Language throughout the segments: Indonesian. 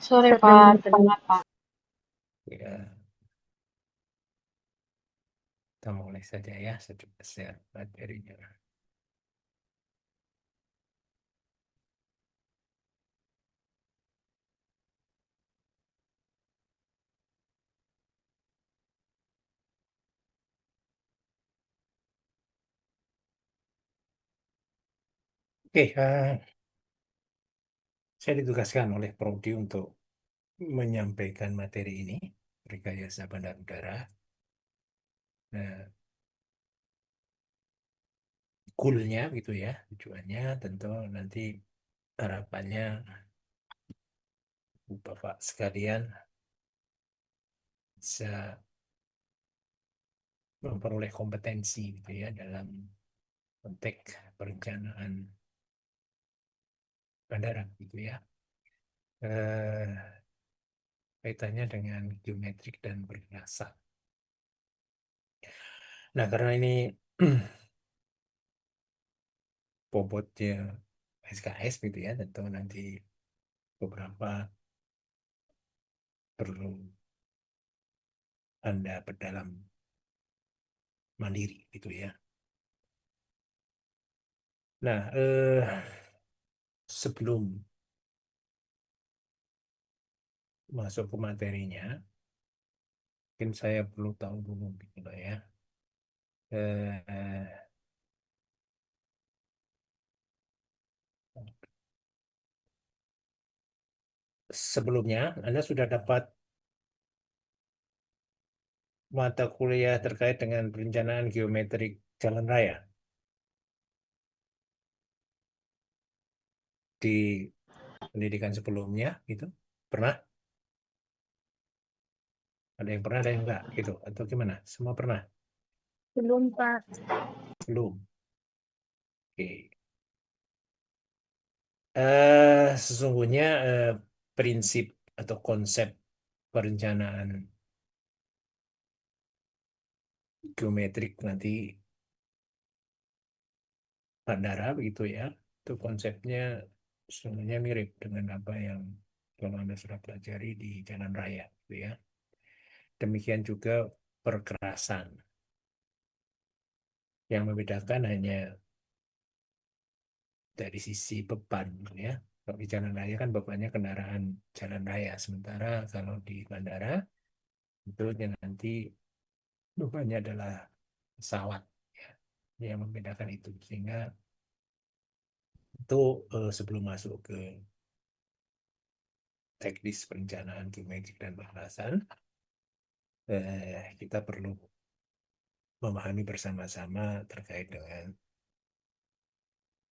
Sore Pak, terdengar Pak. Ya, kita mulai saja ya, secoba share materinya. Oke, saya ditugaskan oleh Prodi untuk menyampaikan materi ini, rekayasa bandar udara. Nah, goalnya gitu ya, tujuannya tentu nanti harapannya Bapak sekalian bisa memperoleh kompetensi gitu ya dalam konteks perencanaan bandara gitu ya. Eh, Kaitannya dengan geometrik dan perlintasan. Nah, karena ini bobotnya SKS gitu ya, tentu nanti beberapa perlu Anda berdalam mandiri gitu ya. Nah, sebelum masuk ke materinya, mungkin saya perlu tahu dulu gitu loh ya. Eh, Sebelumnya, Anda sudah dapat mata kuliah terkait dengan perencanaan geometrik jalan raya di pendidikan sebelumnya gitu? Pernah? Ada yang pernah, ada yang enggak gitu? Atau gimana? Semua pernah? Belum Pak. Belum. Oke. Sesungguhnya prinsip atau konsep perencanaan geometrik nanti bandara begitu ya, itu konsepnya sebenarnya mirip dengan apa yang kalau Anda sudah pelajari di jalan raya, gitu ya. Demikian juga perkerasan. Yang membedakan hanya dari sisi beban, gitu ya. Kalau di jalan raya kan bebannya kendaraan jalan raya, sementara kalau di bandara itu nanti bebannya adalah pesawat. Ya. Yang membedakan itu sehingga itu sebelum masuk ke teknis perencanaan geometrik dan bahasan, kita perlu memahami bersama-sama terkait dengan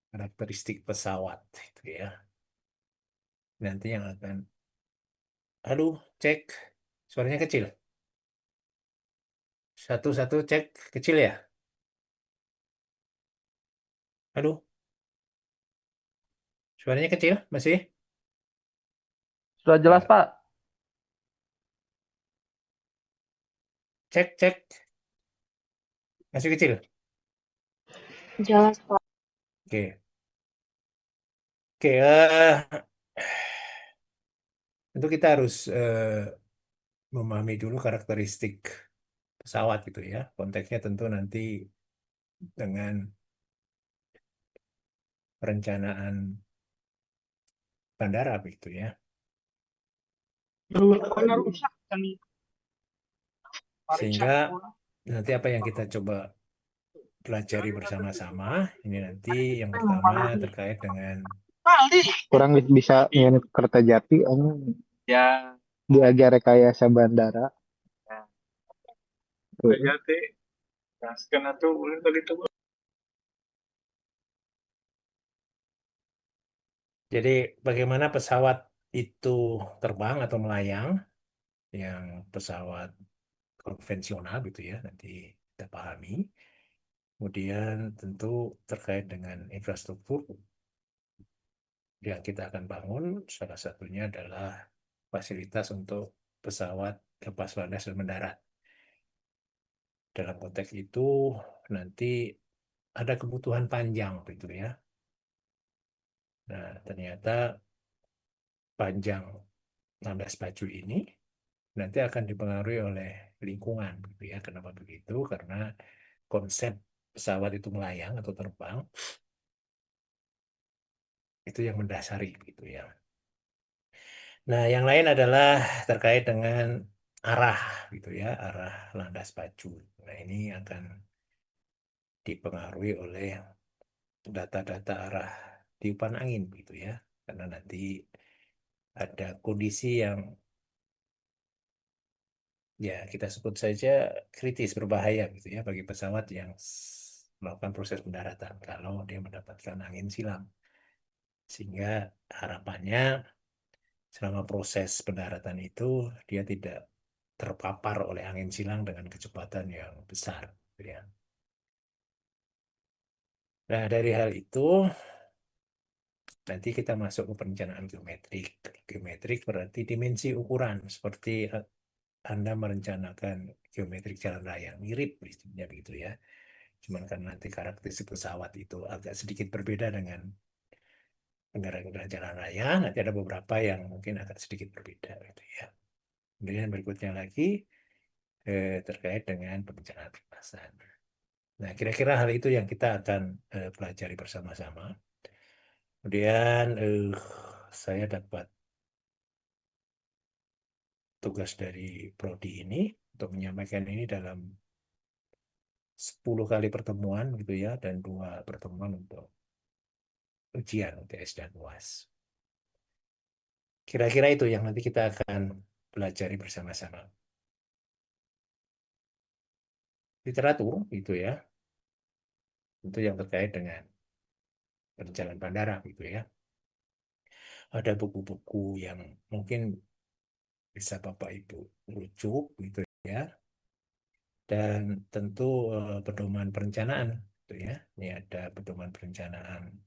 karakteristik pesawat itu ya. Nanti yang akan, aduh, cek, suaranya kecil. Satu-satu cek kecil ya. Aduh, suaranya kecil masih. Sudah jelas, Ya, Pak. cek cek masih kecil. Jelas Pak. Oke, oke. Tentu kita harus memahami dulu karakteristik pesawat gitu ya. Konteksnya tentu nanti dengan perencanaan bandara begitu ya. Karena rusak kan. Sehingga nanti apa yang kita coba pelajari bersama-sama, ini nanti yang pertama terkait dengan Kurang bisa nginep Kertajati, ya diajar rekayasa bandara. Kertajati, gaskeun atuh ulin begitu. jadi bagaimana pesawat itu terbang atau melayang, yang pesawat konvensional gitu ya, nanti kita pahami. Kemudian tentu terkait dengan infrastruktur yang kita akan bangun, salah satunya adalah fasilitas untuk pesawat lepas landas dan mendarat. Dalam konteks itu nanti ada kebutuhan panjang gitu ya. Nah, ternyata panjang landas pacu ini nanti akan dipengaruhi oleh lingkungan, gitu ya. Kenapa begitu? Karena konsep pesawat itu melayang atau terbang itu yang mendasari, gitu ya. Nah, yang lain adalah terkait dengan arah, gitu ya, arah landas pacu. Nah, ini akan dipengaruhi oleh data-data arah tiupan angin, gitu ya. Karena nanti ada kondisi yang ya kita sebut saja kritis berbahaya, gitu ya, bagi pesawat yang melakukan proses pendaratan kalau dia mendapatkan angin silam. Sehingga harapannya selama proses pendaratan itu dia tidak terpapar oleh angin silang dengan kecepatan yang besar, gitu ya. Nah, dari hal itu nanti kita masuk ke perencanaan geometrik. Geometrik berarti dimensi ukuran, seperti Anda merencanakan geometrik jalan raya. Mirip prinsipnya begitu ya. Cuman kan nanti karakteristik pesawat itu agak sedikit berbeda dengan kendaraan jalan raya. Nanti ada beberapa yang mungkin agak sedikit berbeda gitu ya. Kemudian berikutnya lagi terkait dengan perencanaan perluasan. Nah, kira-kira hal itu yang kita akan pelajari bersama-sama. Kemudian saya dapat tugas dari prodi ini untuk menyampaikan ini dalam 10 kali pertemuan gitu ya, dan 2 pertemuan untuk ujian UTS dan UAS. Kira-kira itu yang nanti kita akan pelajari bersama-sama. Literatur itu ya, itu yang terkait dengan perencanaan bandara gitu ya. Ada buku-buku yang mungkin bisa Bapak Ibu rujuk gitu ya. Dan tentu pedoman perencanaan gitu ya. Ini ada pedoman perencanaan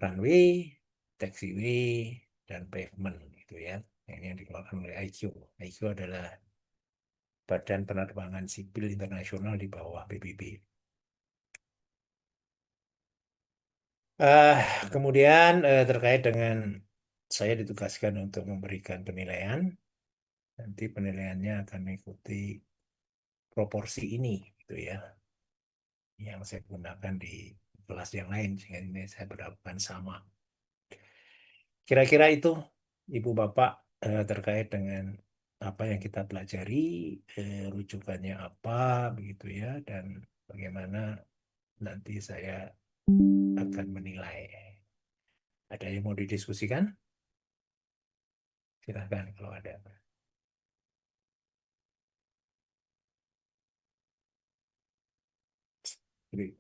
runway, taxiway, dan pavement gitu ya. Ini yang dikeluarkan oleh IQ. IQ adalah Badan Penerbangan Sipil Internasional di bawah PBB. Eh, Kemudian terkait dengan saya ditugaskan untuk memberikan penilaian. Nanti penilaiannya akan mengikuti proporsi ini, gitu ya, yang saya gunakan di kelas yang lain, sehingga ini saya berlakukan sama. Kira-kira itu, Ibu Bapak, terkait dengan apa yang kita pelajari, rujukannya apa, begitu ya, dan bagaimana nanti saya akan menilai. Ada yang mau didiskusikan? Silahkan kalau ada. Jadi,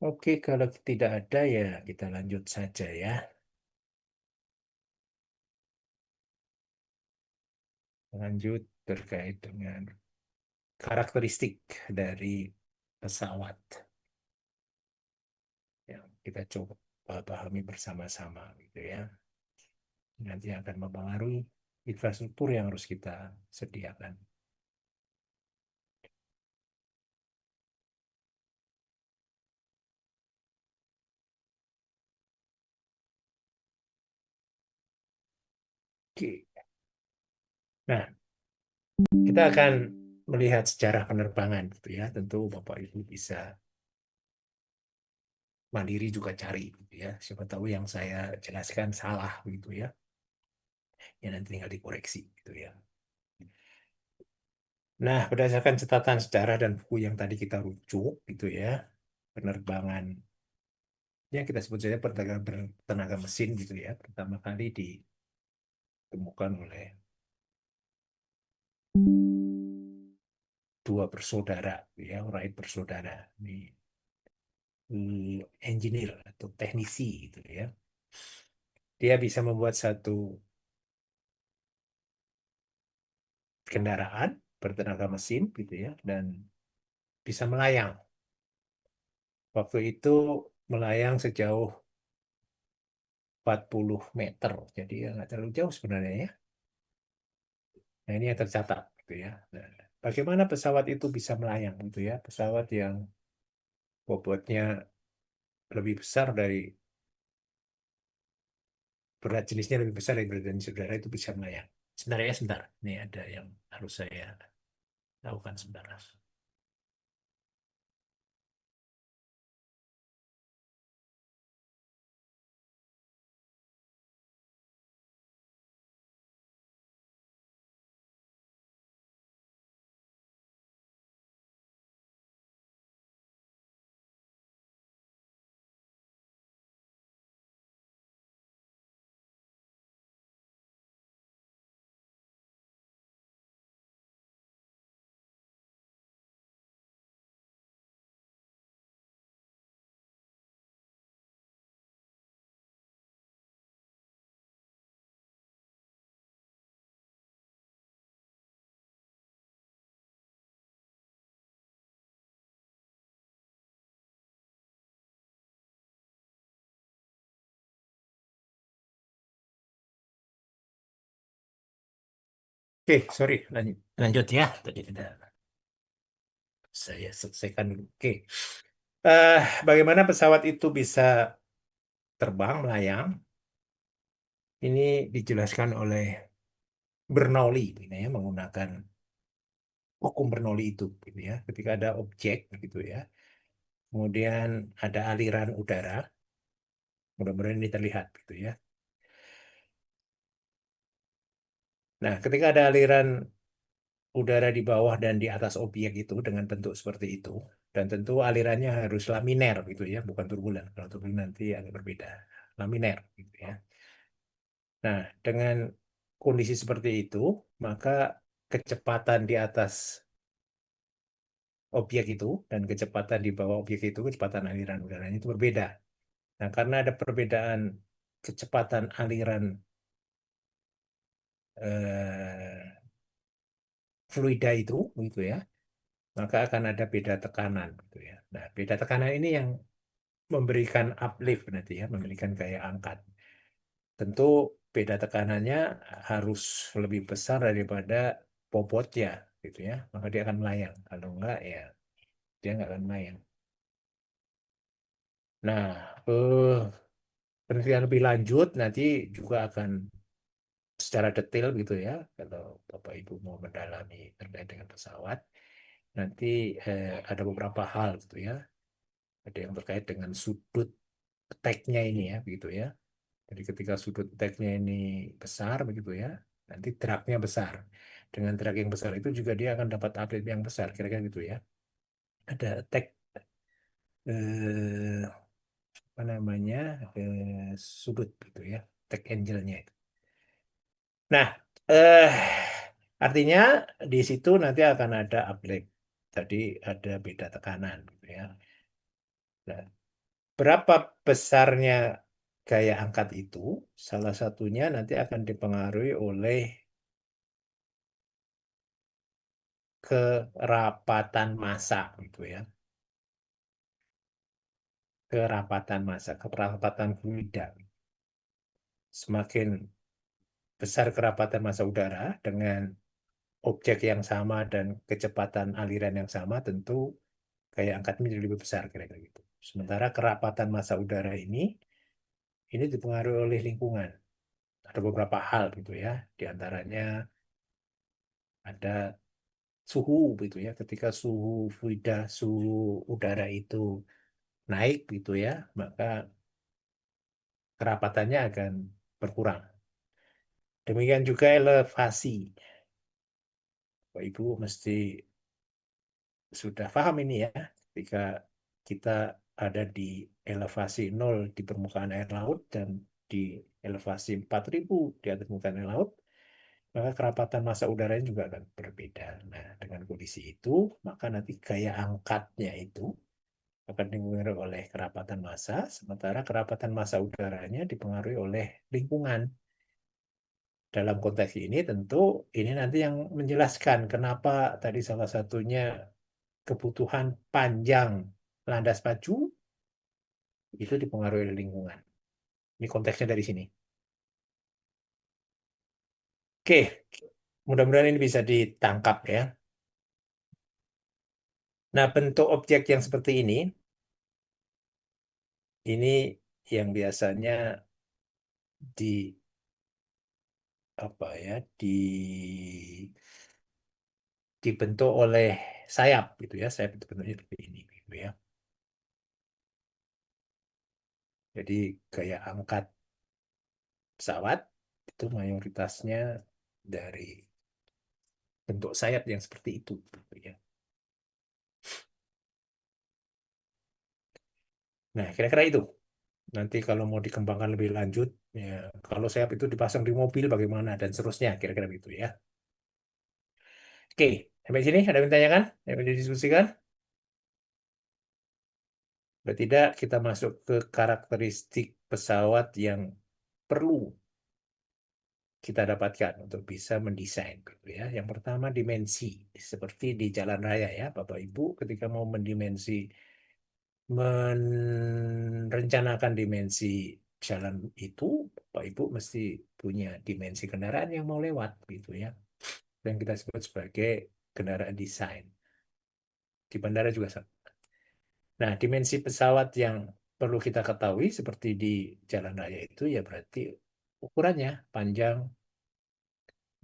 oke, kalau tidak ada ya kita lanjut saja ya. Lanjut terkait dengan karakteristik dari pesawat yang kita coba pahami bersama-sama gitu ya. Nanti akan mempengaruhi infrastruktur yang harus kita sediakan. Oke. Nah, kita akan melihat sejarah penerbangan gitu ya. Tentu Bapak Ibu bisa mandiri juga cari gitu ya. Siapa tahu yang saya jelaskan salah gitu ya. Ya nanti tinggal dikoreksi gitu ya. Nah, berdasarkan catatan sejarah dan buku yang tadi kita rujuk gitu ya, penerbangan yang kita sebut saja bertenaga mesin gitu ya, pertama kali ditemukan oleh dua bersaudara, ya, Wright bersaudara, di engineer atau teknisi gitu ya. Dia bisa membuat satu kendaraan bertenaga mesin gitu ya, dan bisa melayang. Waktu itu melayang sejauh 40 meter. Jadi ya nggak terlalu jauh sebenarnya ya. Nah, ini yang tercatat gitu ya. Nah, bagaimana pesawat itu bisa melayang gitu ya? Pesawat yang bobotnya lebih besar dari berat jenisnya lebih besar dari berat jenis udara itu bisa melayang. Sebenarnya sebentar. Ini ada yang harus saya lakukan sebentar. Oke, sorry, lanjut, lanjut ya. Tadi tidak saya selesaikan dulu. Oke. Eh, Bagaimana pesawat itu bisa terbang, melayang? Ini dijelaskan oleh Bernoulli, gitu ya, menggunakan hukum Bernoulli itu, gitu ya. Ketika ada objek, gitu ya, kemudian ada aliran udara, mudah-mudahan ini terlihat, gitu ya. Nah, ketika ada aliran udara di bawah dan di atas objek itu dengan bentuk seperti itu, dan tentu alirannya harus laminer, gitu ya, bukan turbulen. Kalau turbulen nanti agak berbeda, laminer, gitu ya. Nah, dengan kondisi seperti itu, maka kecepatan di atas objek itu dan kecepatan di bawah objek itu, kecepatan aliran udaranya itu berbeda. Nah, karena ada perbedaan kecepatan aliran eh, fluida itu, gitu ya, maka akan ada beda tekanan, gitu ya. Nah, beda tekanan ini yang memberikan uplift nanti ya, memberikan gaya angkat. Tentu beda tekanannya harus lebih besar daripada bobotnya, gitu ya. Maka dia akan melayang. Kalau enggak, ya dia nggak akan melayang. Nah, penelitian lebih lanjut nanti juga akan secara detail gitu ya. Kalau Bapak Ibu mau mendalami terkait dengan pesawat, nanti ada beberapa hal gitu ya. Ada yang terkait dengan sudut teknya ini ya, begitu ya. Jadi ketika sudut teknya ini besar begitu ya, nanti dragnya besar. Dengan drag yang besar itu juga dia akan dapat update yang besar, kira-kira gitu ya. Ada tag eh, apa namanya sudut gitu ya, tag angle-nya itu. Nah, eh, artinya di situ nanti akan ada uplift. Tadi ada beda tekanan gitu ya. Nah, berapa besarnya gaya angkat itu? Salah satunya nanti akan dipengaruhi oleh kerapatan massa gitu ya. Kerapatan massa, kerapatan fluida. Semakin besar kerapatan massa udara dengan objek yang sama dan kecepatan aliran yang sama, tentu gaya angkatnya jadi lebih besar kira-kira gitu. Sementara kerapatan massa udara ini dipengaruhi oleh lingkungan. Ada beberapa hal gitu ya. Di antaranya ada suhu gitu ya. Ketika suhu fluida, suhu udara itu naik gitu ya, maka kerapatannya akan berkurang. Demikian juga elevasi. Bapak Ibu mesti sudah paham ini ya. Ketika kita ada di elevasi 0 di permukaan air laut dan di elevasi 4.000 di atas permukaan air laut, maka kerapatan massa udaranya juga akan berbeda. Nah, dengan kondisi itu, maka nanti gaya angkatnya itu akan dipengaruhi oleh kerapatan massa, sementara kerapatan massa udaranya dipengaruhi oleh lingkungan. Dalam konteks ini tentu ini nanti yang menjelaskan kenapa tadi salah satunya kebutuhan panjang landas pacu itu dipengaruhi oleh lingkungan. Ini konteksnya dari sini. Oke, mudah-mudahan ini bisa ditangkap ya. Nah, bentuk objek yang seperti ini yang biasanya di apa ya, dibentuk oleh sayap gitu ya. Sayap itu bentuknya seperti ini gitu ya. Jadi gaya angkat pesawat itu mayoritasnya dari bentuk sayap yang seperti itu gitu ya. Nah, kira-kira itu. Nanti kalau mau dikembangkan lebih lanjut, ya kalau sayap itu dipasang di mobil bagaimana dan seterusnya, kira-kira begitu ya. Oke, sampai sini ada yang ditanyakan? Yang mau didiskusikan? Kalau tidak, kita masuk ke karakteristik pesawat yang perlu kita dapatkan untuk bisa mendesain gitu ya. Yang pertama dimensi, seperti di jalan raya ya, Bapak Ibu ketika mau merencanakan dimensi jalan itu, Bapak Ibu mesti punya dimensi kendaraan yang mau lewat gitu ya. Yang kita sebut sebagai kendaraan desain. Di bandara juga sama. Nah, dimensi pesawat yang perlu kita ketahui seperti di jalan raya itu ya berarti ukurannya panjang,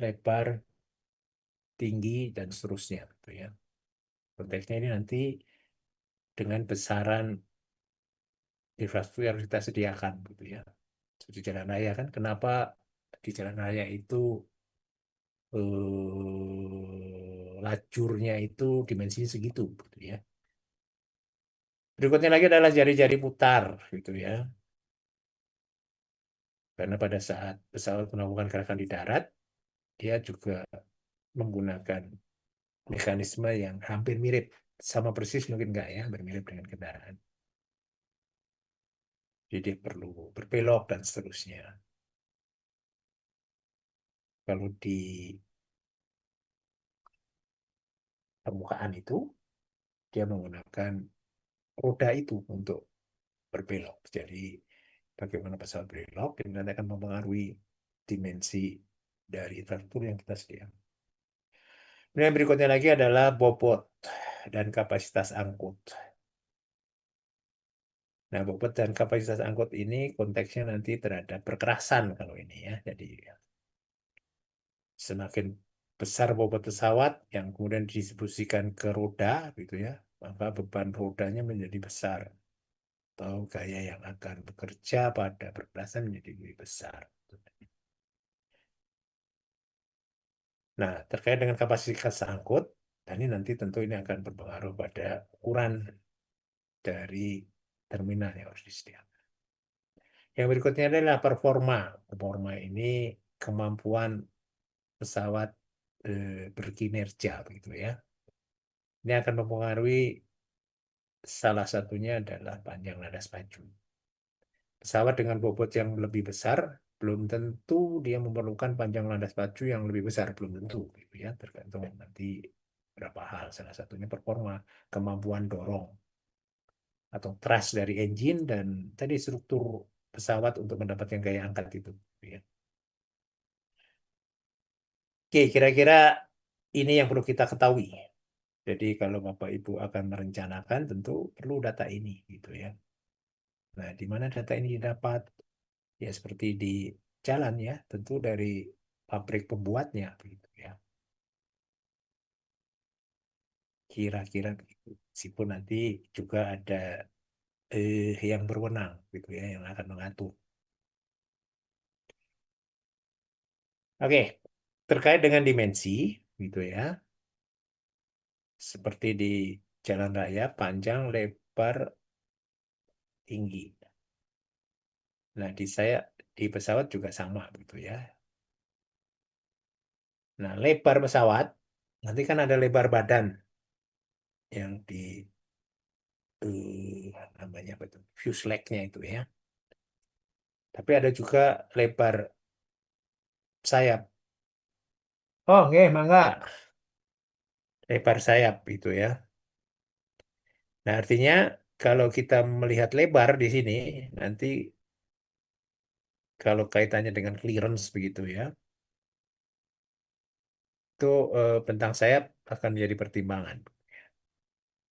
lebar, tinggi, dan seterusnya gitu ya. Konteksnya ini nanti dengan besaran infrastruktur yang kita sediakan gitu ya. Seperti jalan raya kan, kenapa di jalan raya itu lajurnya itu dimensinya segitu gitu ya. Berikutnya lagi adalah jari-jari putar gitu ya. Karena pada saat pesawat melakukan gerakan di darat, dia juga menggunakan mekanisme yang hampir mirip, sama persis mungkin enggak ya, bermirip dengan kendaraan. Jadi dia perlu berbelok dan seterusnya. Kalau di permukaan itu, dia menggunakan roda itu untuk berbelok. Jadi bagaimana pesawat berbelok, ini nanti akan mempengaruhi dimensi dari infrastruktur yang kita sediakan. Kemudian yang berikutnya lagi adalah bobot dan kapasitas angkut. Nah, bobot dan kapasitas angkut ini konteksnya nanti terhadap perkerasan kalau ini ya. Jadi semakin besar bobot pesawat yang kemudian didistribusikan ke roda gitu ya, maka beban rodanya menjadi besar atau gaya yang akan bekerja pada perkerasan menjadi lebih besar. Nah, terkait dengan kapasitas angkut, dan ini nanti tentu ini akan berpengaruh pada ukuran dari terminal yang harus disediakan. Yang berikutnya adalah performa. Performa ini kemampuan pesawat berkinerja begitu ya. Ini akan mempengaruhi salah satunya adalah panjang landas pacu. Pesawat dengan bobot yang lebih besar belum tentu dia memerlukan panjang landas pacu yang lebih besar, belum tentu gitu ya. Tergantung nanti berapa hal. Salah satunya performa, kemampuan dorong atau thrust dari engine dan tadi struktur pesawat untuk mendapatkan gaya angkat itu. Gitu ya. Oke, kira-kira ini yang perlu kita ketahui. Jadi kalau Bapak Ibu akan merencanakan tentu perlu data ini gitu ya. Nah, di mana data ini didapat? Ya seperti di jalan ya, tentu dari pabrik pembuatnya begitu ya. Kira-kira begitu. Meskipun nanti juga ada yang berwenang gitu ya yang akan mengatur. Oke, terkait dengan dimensi gitu ya. Seperti di jalan raya panjang, lebar, tinggi. Nah, di pesawat juga sama gitu ya. Nah, lebar pesawat nanti kan ada lebar badan yang di namanya apa itu? Fuselage-nya itu ya. Tapi ada juga lebar sayap. Oh, nggih, mangga. Lebar sayap itu ya. Nah, artinya kalau kita melihat lebar di sini nanti kalau kaitannya dengan clearance begitu ya, itu bentang sayap akan menjadi pertimbangan.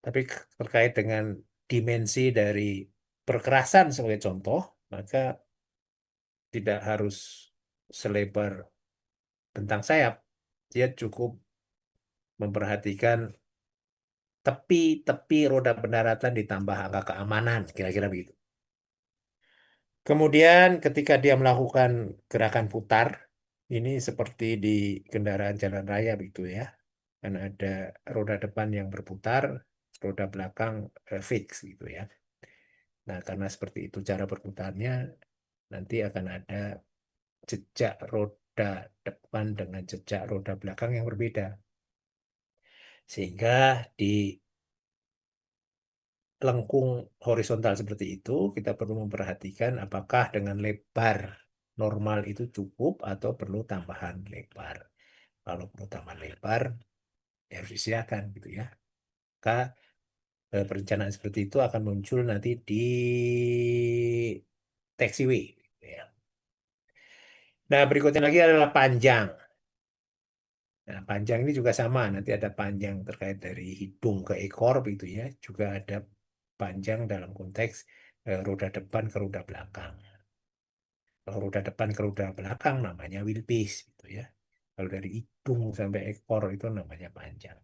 Tapi terkait dengan dimensi dari perkerasan sebagai contoh, maka tidak harus selebar bentang sayap. Dia cukup memperhatikan tepi-tepi roda pendaratan ditambah angka keamanan, kira-kira begitu. Kemudian ketika dia melakukan gerakan putar, ini seperti di kendaraan jalan raya begitu ya. Kan ada roda depan yang berputar, roda belakang fix gitu ya. Nah, karena seperti itu cara berputarnya, nanti akan ada jejak roda depan dengan jejak roda belakang yang berbeda. Sehingga di lengkung horizontal seperti itu, kita perlu memperhatikan apakah dengan lebar normal itu cukup atau perlu tambahan lebar. Kalau perlu tambahan lebar, ya harus disediakan gitu ya. Maka perencanaan seperti itu akan muncul nanti di taxiway. Gitu ya. Nah, berikutnya lagi adalah panjang. Nah, panjang ini juga sama, nanti ada panjang terkait dari hidung ke ekor begitu ya. Juga ada panjang dalam konteks roda depan ke roda belakang. Kalau roda depan ke roda belakang namanya wheelbase gitu ya. Kalau dari hidung sampai ekor itu namanya panjang.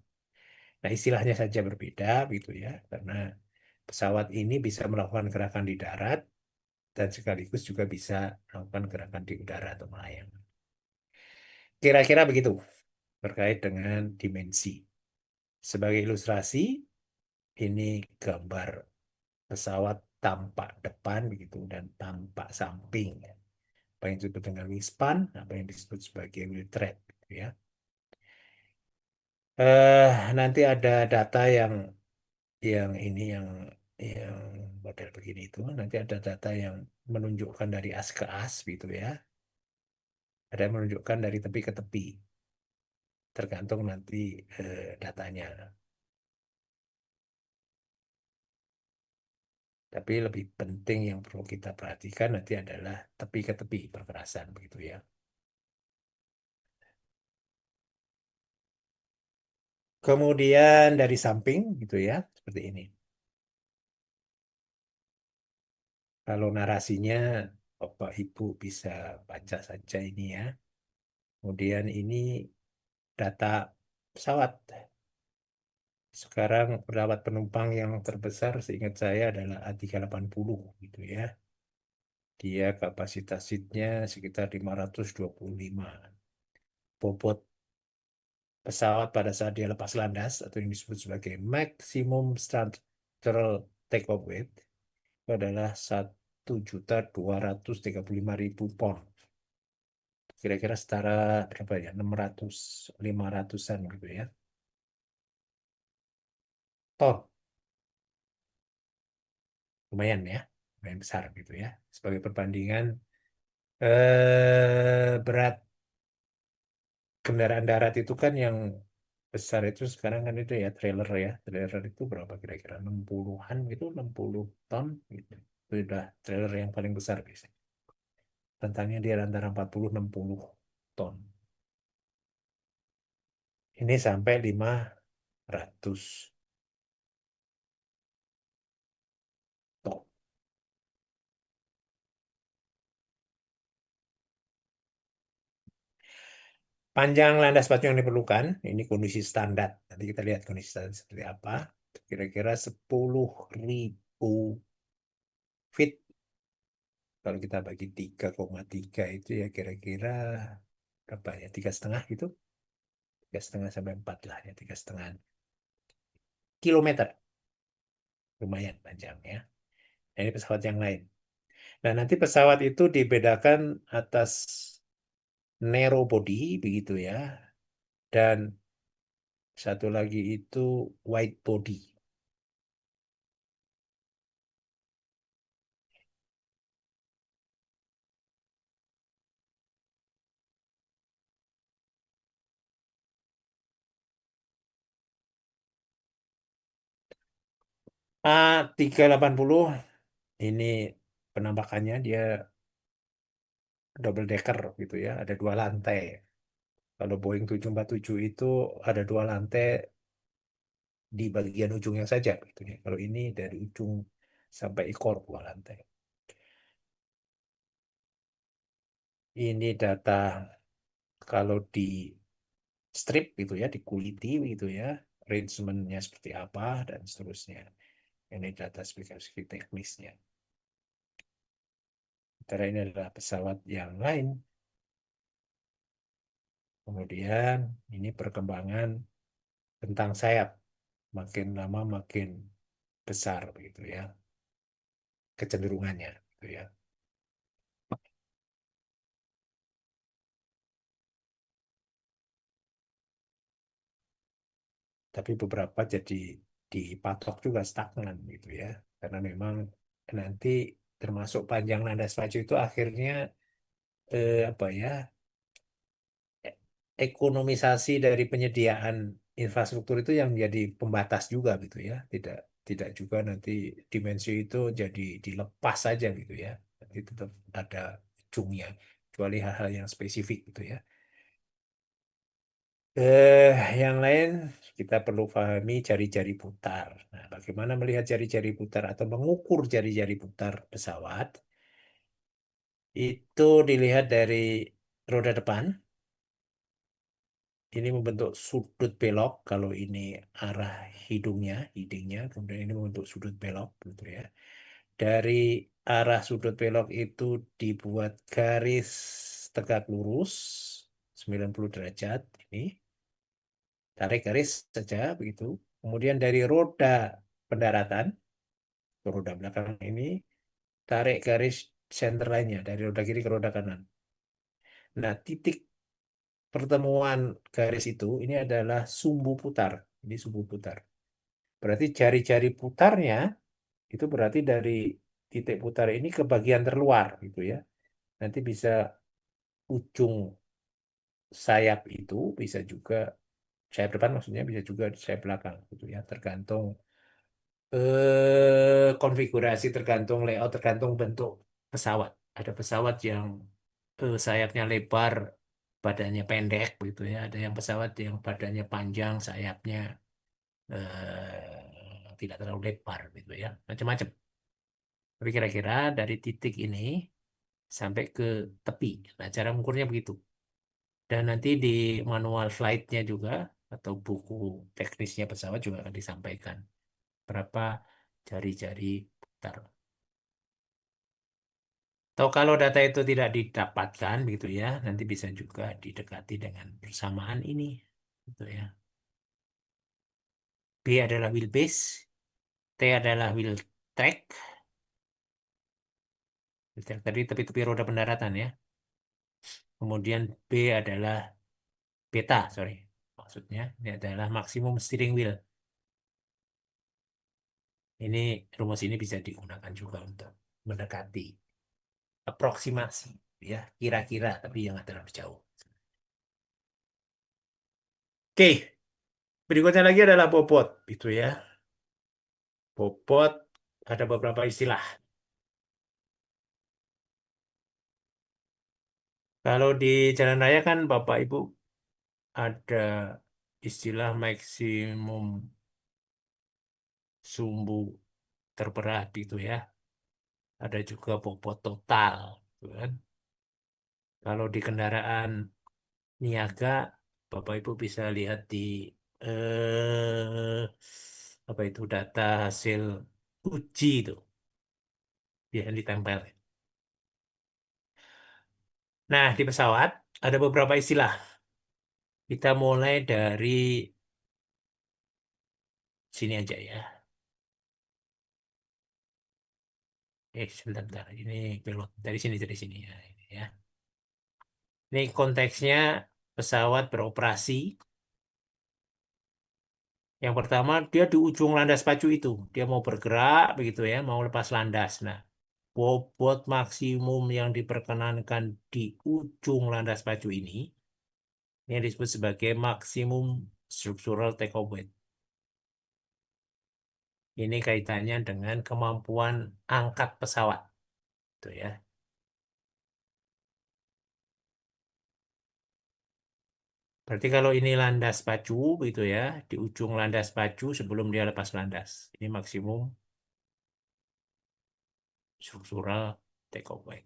Nah, istilahnya saja berbeda gitu ya, karena pesawat ini bisa melakukan gerakan di darat dan sekaligus juga bisa melakukan gerakan di udara atau melayang. Kira-kira begitu terkait dengan dimensi. Sebagai ilustrasi, ini gambar pesawat tampak depan begitu dan tampak samping. Apa yang disebut dengan wingspan, apa yang disebut sebagai wheel tread, gitu ya. Nanti ada data yang ini yang model begini itu. Nanti ada data yang menunjukkan dari as ke as, gitu ya. Ada yang menunjukkan dari tepi ke tepi, tergantung nanti datanya. Tapi lebih penting yang perlu kita perhatikan nanti adalah tepi ke tepi perkerasan begitu ya. Kemudian dari samping gitu ya, seperti ini. Kalau narasinya Bapak Ibu bisa baca saja ini ya. Kemudian ini data pesawat. Sekarang pesawat penumpang yang terbesar seingat saya adalah A380 gitu ya. Dia kapasitas seatnya sekitar 525. Bobot pesawat pada saat dia lepas landas atau yang disebut sebagai maximum structural takeoff weight itu adalah 1.235.000 pon. Kira-kira setara berapa ya? 600, 500-an gitu ya. Ton, lumayan ya. Lumayan besar gitu ya. Sebagai perbandingan berat kendaraan darat itu kan yang besar itu sekarang kan itu ya trailer ya. Trailer itu berapa kira-kira? 60-an gitu, 60 ton gitu. Itu udah trailer yang paling besar biasanya. Rentangnya dia antara 40-60 ton. Ini sampai 500 ton. Panjang landas pacu yang diperlukan, ini kondisi standar. Nanti kita lihat kondisi standar seperti apa. Kira-kira 10.000 feet. Kalau kita bagi 3,3 itu ya kira-kira berapa ya? 3,5 gitu. 3,5 sampai 4 lah ya. 3,5 kilometer. Lumayan panjangnya. Nah, ini pesawat yang lain. Nah, nanti pesawat itu dibedakan atas narrow body begitu ya. Dan satu lagi itu wide body. A380 ini penampakannya dia double decker gitu ya, ada 2 lantai. Kalau Boeing 747 itu ada 2 lantai di bagian ujungnya saja gitu ya. Kalau ini dari ujung sampai ekor 2 lantai. Ini data kalau di strip gitu ya, dikuliti gitu ya, arrangementnya seperti apa dan seterusnya. Ini data spesifikasi teknisnya. Sementara ini adalah pesawat yang lain. Kemudian ini perkembangan bentang sayap. Makin lama makin besar begitu ya, kecenderungannya gitu ya. Tapi beberapa jadi dipatok juga stagnan gitu ya. Karena memang nanti termasuk panjang landas pacu itu akhirnya apa ya, ekonomisasi dari penyediaan infrastruktur itu yang menjadi pembatas juga gitu ya. Tidak tidak juga nanti dimensi itu jadi dilepas saja gitu ya. Nanti tetap ada ujungnya, kecuali hal-hal yang spesifik gitu ya. Yang lain kita perlu pahami jari-jari putar. Nah, bagaimana melihat jari-jari putar atau mengukur jari-jari putar pesawat? Itu dilihat dari roda depan. Ini membentuk sudut belok kalau ini arah hidungnya, kemudian ini membentuk sudut belok, gitu ya. Dari arah sudut belok itu dibuat garis tegak lurus 90 derajat ini. Tarik garis saja begitu. Kemudian dari roda pendaratan ke roda belakang ini tarik garis center lainnya dari roda kiri ke roda kanan. Nah, titik pertemuan garis itu ini adalah sumbu putar. Ini sumbu putar. Berarti jari-jari putarnya itu berarti dari titik putar ini ke bagian terluar gitu ya. Nanti bisa ujung sayap itu bisa juga sayap depan maksudnya bisa juga sayap belakang gitu ya. Tergantung konfigurasi, tergantung layout, tergantung bentuk pesawat. Ada pesawat yang sayapnya lebar, badannya pendek gitu ya. Ada yang pesawat yang badannya panjang, sayapnya tidak terlalu lebar gitu ya. Macam-macam. Tapi kira-kira dari titik ini sampai ke tepi. Nah, cara mengukurnya begitu. Dan nanti di manual flight-nya juga atau buku teknisnya pesawat juga akan disampaikan berapa jari-jari putar. Atau kalau data itu tidak didapatkan gitu ya, nanti bisa juga didekati dengan persamaan ini gitu ya. B adalah wheelbase, T adalah wheel track, tadi tepi-tepi roda pendaratan ya. Kemudian B adalah beta, sorry. Maksudnya ini adalah maksimum steering wheel. Ini rumus ini bisa digunakan juga untuk mendekati aproksimasi ya, kira-kira tapi yang terlalu jauh. Oke, berikutnya lagi adalah bobot itu ya. Bobot ada beberapa istilah. Kalau di jalan raya kan Bapak Ibu ada istilah maksimum sumbu terberat itu ya. Ada juga bobot total, gitu kan. Kalau di kendaraan niaga, Bapak Ibu bisa lihat di apa itu data hasil uji itu, yang ditempel. Nah, di pesawat ada beberapa istilah. Kita mulai dari sini aja ya. Sebentar. Ini pilot. Dari sini ya. Ini ya. Ini konteksnya pesawat beroperasi. Yang pertama, dia di ujung landas pacu itu. Dia mau bergerak, begitu ya, mau lepas landas. Nah, bobot maksimum yang diperkenankan di ujung landas pacu ini, yang disebut sebagai maksimum structural takeoff weight. Ini kaitannya dengan kemampuan angkat pesawat. Gitu ya. Berarti kalau ini landas pacu gitu ya, di ujung landas pacu sebelum dia lepas landas. Ini maksimum struktural take-off weight.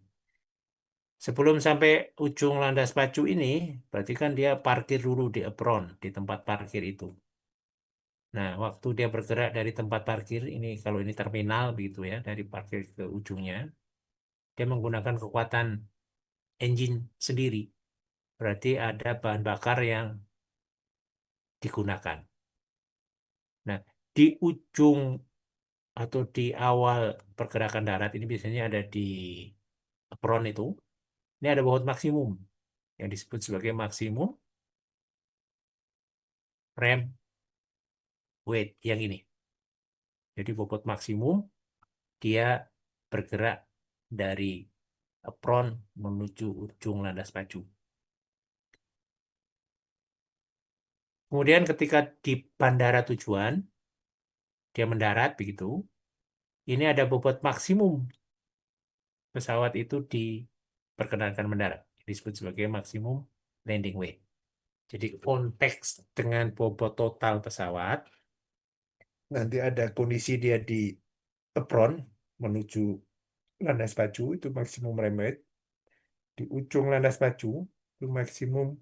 Sebelum sampai ujung landas pacu ini, berarti kan dia parkir dulu di apron, di tempat parkir itu. Nah, waktu dia bergerak dari tempat parkir ini, kalau ini terminal begitu ya, dari parkir ke ujungnya, dia menggunakan kekuatan engine sendiri. Berarti ada bahan bakar yang digunakan. Nah, di ujung atau di awal pergerakan darat ini biasanya ada di apron itu, ini ada bobot maksimum yang disebut sebagai maksimum ram weight yang ini. Jadi bobot maksimum dia bergerak dari apron menuju ujung landas pacu. Kemudian ketika di bandara tujuan, dia mendarat begitu, ini ada bobot maksimum pesawat itu diperkenankan mendarat. Disebut sebagai maksimum landing weight. Jadi konteks dengan bobot total pesawat, nanti ada kondisi dia di apron menuju landas pacu, itu maksimum ram weight. Di ujung landas pacu, itu maksimum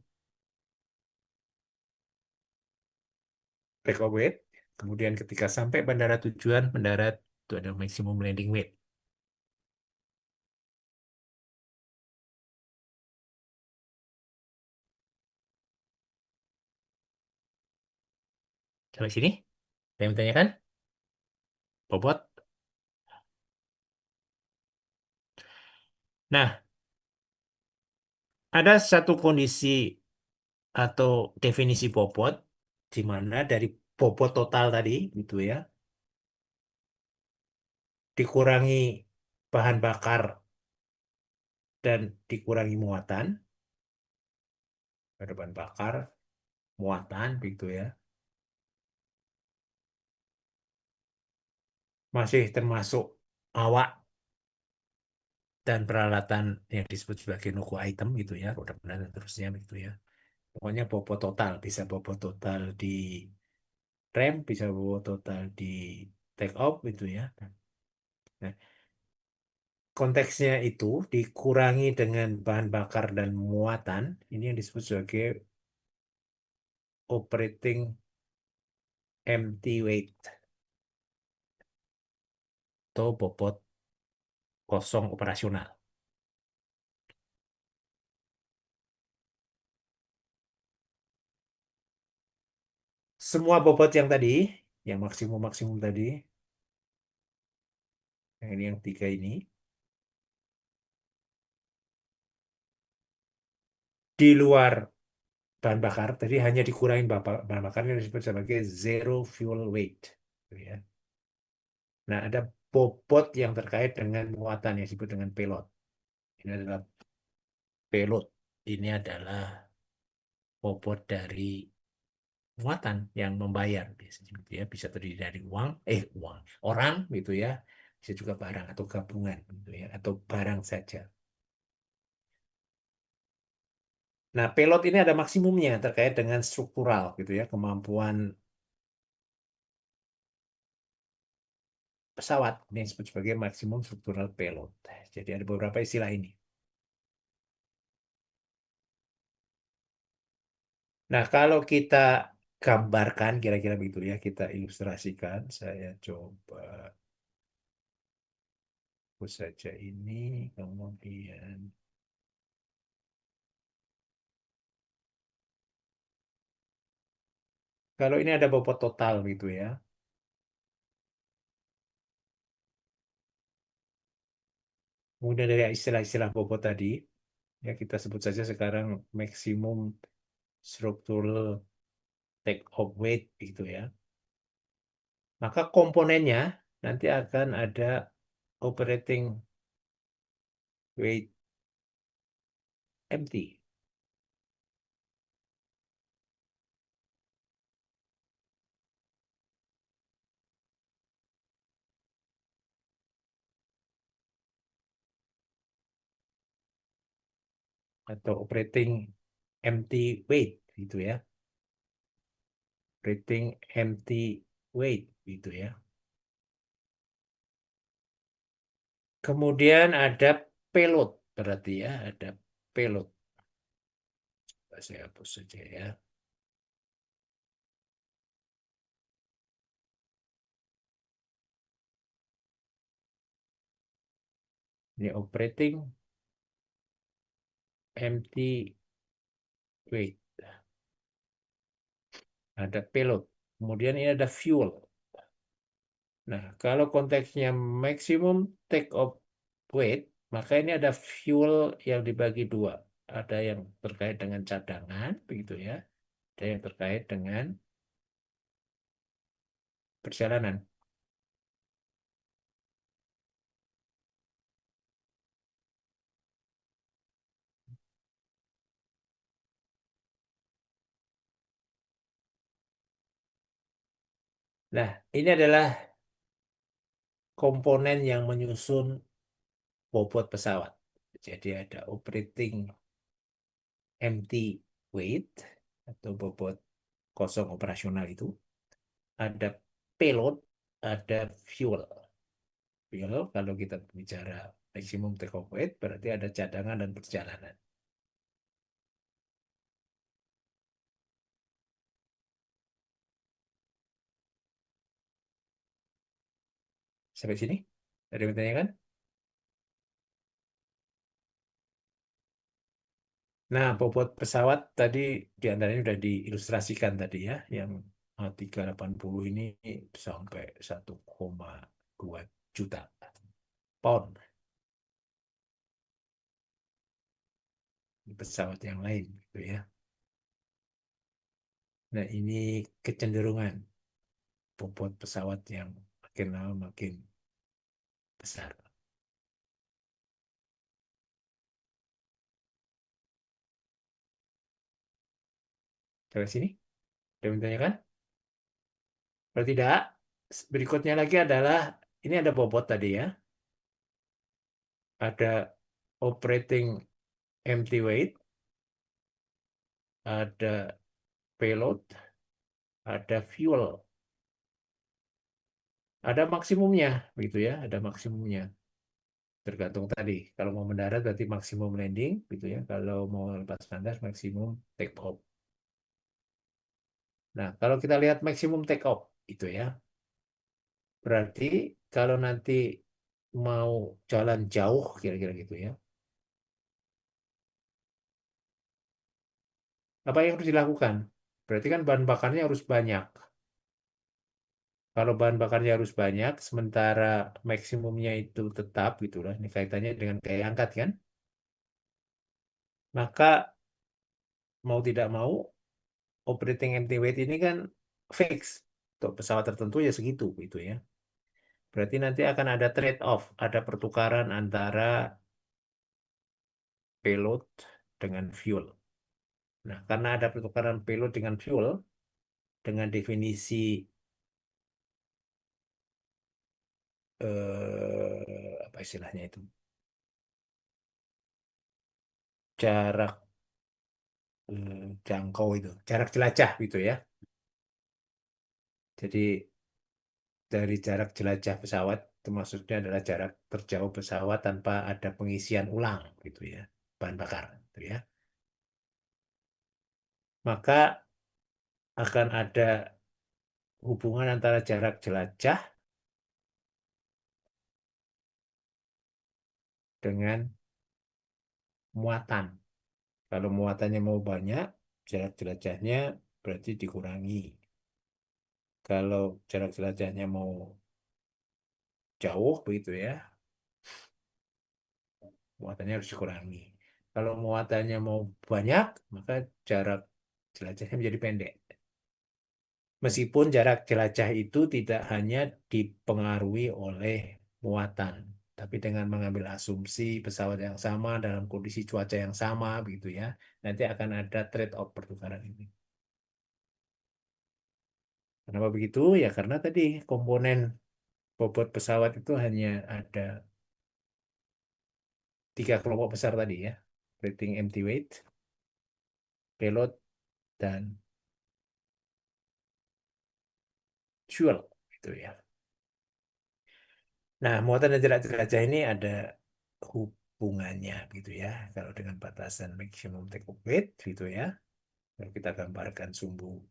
take off weight. Kemudian ketika sampai bandara tujuan mendarat, itu ada maksimum landing weight. Sampai sini, saya menanyakan bobot. Nah, ada satu kondisi atau definisi bobot di mana dari bobot total tadi gitu ya, dikurangi bahan bakar dan dikurangi muatan, ada bahan bakar, muatan begitu ya, masih termasuk awak dan peralatan yang disebut sebagai no-go item gitu ya, roda benar dan terusnya gitu ya. Pokoknya bobot total, bisa bobot total di rem, bisa bobot total di take off gitu ya. Nah, konteksnya itu dikurangi dengan bahan bakar dan muatan, ini yang disebut sebagai operating empty weight atau bobot kosong operasional. Semua bobot yang tadi, yang maksimum-maksimum tadi, yang ini yang tiga ini, di luar bahan bakar, tadi hanya dikurangin bahan bakar yang disebut sebagai zero fuel weight. Gitu ya. Nah, ada bobot yang terkait dengan muatan yang disebut dengan payload. Ini adalah payload. Ini adalah bobot dari muatan yang membayar biasanya gitu ya, bisa terdiri dari uang orang gitu ya, bisa juga barang atau gabungan gitu ya, atau barang saja. Nah, payload ini ada maksimumnya terkait dengan struktural gitu ya, kemampuan pesawat ini yang disebut sebagai maksimum struktural payload. Jadi ada beberapa istilah ini. Nah, kalau kita gambarkan kira-kira begitu ya, kita ilustrasikan, saya coba hapus saja ini, kemudian kalau ini ada bobot total gitu ya. Kemudian dari istilah-istilah bobot tadi, ya kita sebut saja sekarang maksimum structural take off weight gitu ya. Maka komponennya nanti akan ada operating weight empty atau operating empty weight. gitu ya. Operating empty weight gitu ya. Kemudian ada payload berarti ya, ada payload. Saya hapus saja ya. Ini operating empty weight. Ada payload. Kemudian ini ada fuel. Nah, kalau konteksnya maximum take off weight, maka ini ada fuel yang dibagi dua. Ada yang terkait dengan cadangan, begitu ya. Ada yang terkait dengan perjalanan. Nah, ini adalah komponen yang menyusun bobot pesawat. Jadi ada operating empty weight atau bobot kosong operasional itu. Ada payload, ada fuel. Fuel kalau kita bicara maximum take off weight berarti ada cadangan dan perjalanan. Sampai sini? Ada yang bertanya kan? Nah, bobot pesawat tadi diantaranya sudah diilustrasikan tadi ya, yang 380 ini sampai 1,2 juta pound di pesawat yang lain, gitu ya. Nah, ini kecenderungan bobot pesawat yang makin lama makin besar. Sampai sini? Ada yang bertanya kan? Kalau tidak, berikutnya lagi adalah ini ada bobot tadi ya. Ada operating empty weight, ada payload, ada fuel, ada maksimumnya, begitu ya, ada maksimumnya. Tergantung tadi. Kalau mau mendarat berarti maksimum landing, gitu ya. Kalau mau lepas landas maksimum take off. Nah, kalau kita lihat maksimum take off, itu ya, berarti kalau nanti mau jalan jauh, kira-kira gitu ya, apa yang harus dilakukan? Berarti kan bahan bakarnya harus banyak. Kalau bahan bakarnya harus banyak, sementara maksimumnya itu tetap gitu lah. Ini kaitannya dengan gaya angkat kan. Maka mau tidak mau operating empty weight ini kan fix. Untuk pesawat tertentu ya segitu gitu ya. Berarti nanti akan ada trade off, ada pertukaran antara payload dengan fuel. Nah, karena ada pertukaran payload dengan fuel dengan definisi apa istilahnya itu? Jarak jangkau itu, jarak jelajah gitu ya. Jadi dari jarak jelajah pesawat itu maksudnya adalah jarak terjauh pesawat tanpa ada pengisian ulang gitu ya, bahan bakar gitu ya. Maka akan ada hubungan antara jarak jelajah dengan muatan. Kalau muatannya mau banyak, jarak jelajahnya berarti dikurangi. Kalau jarak jelajahnya mau jauh begitu ya, muatannya harus dikurangi. Kalau muatannya mau banyak, maka jarak jelajahnya menjadi pendek. Meskipun jarak jelajah itu tidak hanya dipengaruhi oleh muatan, tapi dengan mengambil asumsi pesawat yang sama dalam kondisi cuaca yang sama, begitu ya, nanti akan ada trade-off pertukaran ini. Kenapa begitu? Ya karena tadi komponen bobot pesawat itu hanya ada 3 kelompok besar tadi ya, operating empty weight, payload, dan fuel gitu ya. Nah, muatan dan jarak jelajah ini ada hubungannya gitu ya. Kalau dengan batasan maksimum take off weight gitu ya. Kalau kita gambarkan sumbu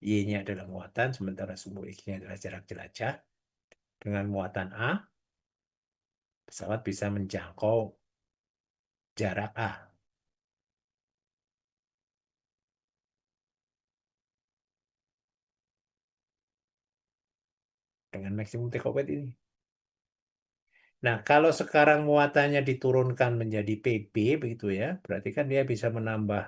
Y-nya adalah muatan, sementara sumbu X-nya adalah jarak jelajah. Dengan muatan A, pesawat bisa menjangkau jarak A. Dengan maksimum take off weight ini. Nah, kalau sekarang muatannya diturunkan menjadi PB begitu ya, berarti kan dia bisa menambah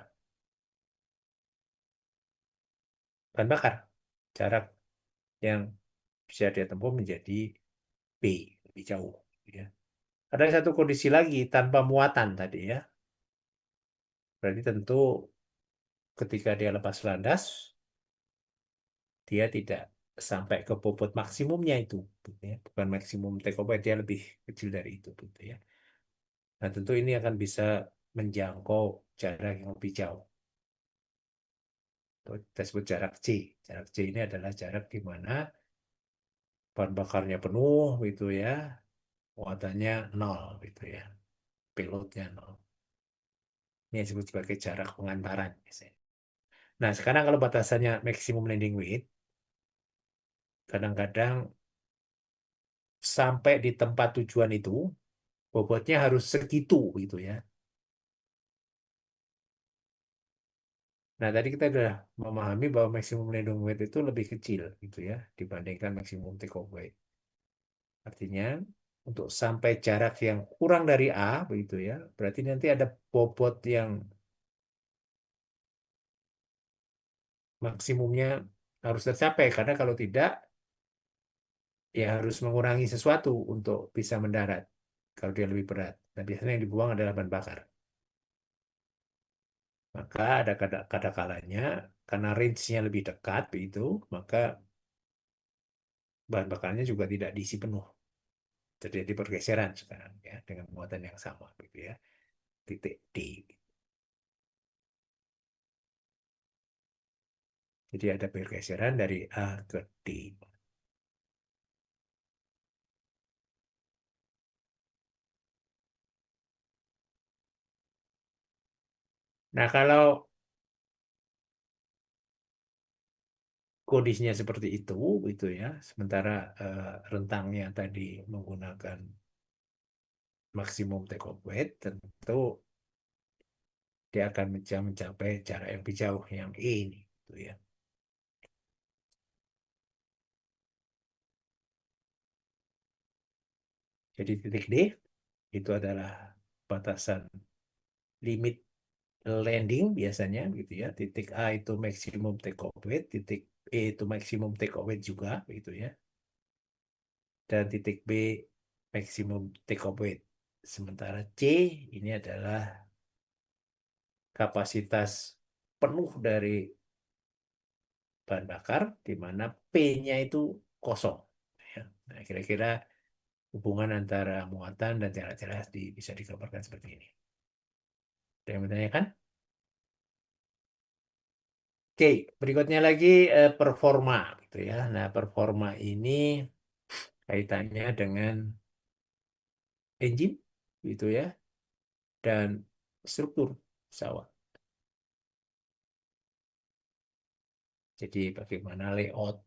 bahan bakar. Jarak yang bisa dia tempuh menjadi B, lebih jauh. Ya. Ada satu kondisi lagi tanpa muatan tadi ya. Berarti tentu ketika dia lepas landas, dia tidak sampai ke bobot maksimumnya itu. Gitu ya. Bukan maksimum take off, dia lebih kecil dari itu. Gitu ya. Nah tentu ini akan bisa menjangkau jarak yang lebih jauh. Itu kita sebut jarak C. Jarak C ini adalah jarak di mana bahan bakarnya penuh gitu ya, muatannya nol gitu ya, payloadnya nol. Ini disebut sebagai jarak pengantaran biasanya. Nah, sekarang kalau batasannya maksimum landing weight, kadang-kadang sampai di tempat tujuan itu, bobotnya harus segitu gitu ya. Nah, tadi kita sudah memahami bahwa maksimum landing weight itu lebih kecil gitu ya, dibandingkan maksimum take off weight. Artinya, untuk sampai jarak yang kurang dari A, begitu ya, berarti nanti ada bobot yang maksimumnya harus tercapai. Karena kalau tidak, ya harus mengurangi sesuatu untuk bisa mendarat kalau dia lebih berat. Nah, biasanya yang dibuang adalah bahan bakar. Maka ada kada kalanya karena range-nya lebih dekat begitu, maka bahan bakarnya juga tidak diisi penuh. Terjadi pergeseran sekarang ya dengan muatan yang sama gitu ya. Titik D. Jadi ada pergeseran dari A ke D. Nah, kalau kondisinya seperti itu ya. Sementara rentangnya tadi menggunakan maksimum take off weight, tentu dia akan mencapai jarak yang lebih jauh yang E ini, gitu ya. Jadi titik D itu adalah batasan limit landing biasanya, gitu ya. Titik A itu maksimum take off weight, titik E itu maksimum take off weight juga, gitu ya. Dan titik B maksimum take off weight. Sementara C ini adalah kapasitas penuh dari bahan bakar, di mana P-nya itu kosong. Ya. Nah, kira-kira hubungan antara muatan dan jarak jelas bisa digambarkan seperti ini. Ada yang menanyakan? Oke, berikutnya lagi performa, gitu ya. Nah, performa ini kaitannya dengan engine, gitu ya, dan struktur pesawat. Jadi bagaimana layout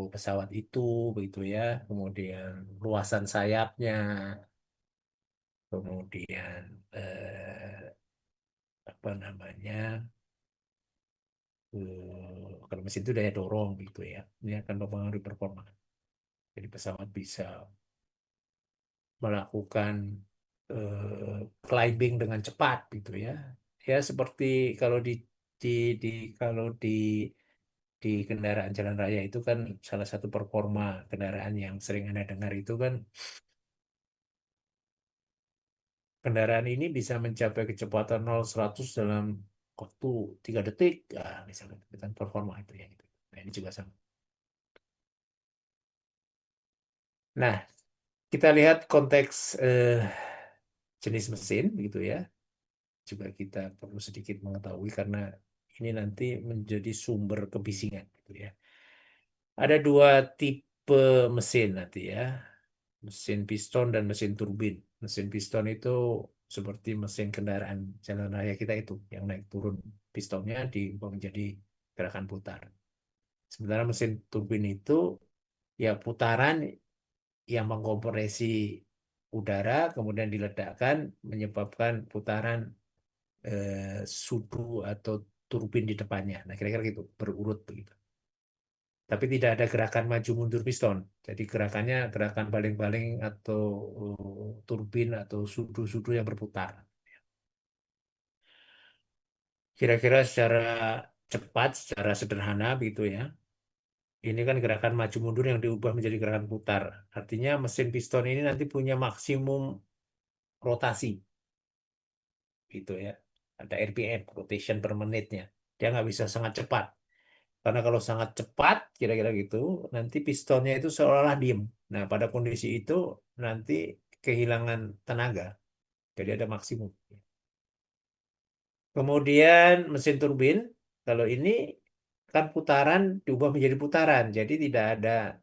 pesawat itu, begitu ya. Kemudian luasan sayapnya, kemudian apa namanya, kalau mesin itu daya dorong gitu ya. Ini akan mempengaruhi performa. Jadi pesawat bisa melakukan climbing dengan cepat gitu ya. Ya seperti kalau di, di kalau di kendaraan jalan raya itu kan salah satu performa kendaraan yang sering Anda dengar itu kan kendaraan ini bisa mencapai kecepatan 0-100 dalam waktu 3 detik. Nah, misalnya itu kan performa itu ya gitu. Nah, ini juga sama. Nah, kita lihat konteks jenis mesin gitu ya. juga kita perlu sedikit mengetahui karena ini nanti menjadi sumber kebisingan gitu ya. Ada dua tipe mesin nanti ya, mesin piston dan mesin turbin. Mesin piston itu seperti mesin kendaraan jalan raya kita itu, yang naik turun pistonnya diubah menjadi gerakan putar. Sementara mesin turbin itu ya putaran yang mengkompresi udara kemudian diledakkan menyebabkan putaran sudu atau turbin di depannya. Nah, kira-kira gitu, berurut begitu. Tapi tidak ada gerakan maju mundur piston. Jadi gerakannya gerakan baling-baling atau turbin atau sudu-sudu yang berputar. Kira-kira secara cepat, secara sederhana begitu ya. Ini kan gerakan maju mundur yang diubah menjadi gerakan putar. Artinya mesin piston ini nanti punya maksimum rotasi gitu ya. Ada RPM, rotation per menitnya. Dia nggak bisa sangat cepat. Karena kalau sangat cepat, kira-kira gitu, nanti pistonnya itu seolah-olah diem. Nah, pada kondisi itu nanti kehilangan tenaga. Jadi ada maksimum. Kemudian mesin turbin, kalau ini kan putaran diubah menjadi putaran. Jadi tidak ada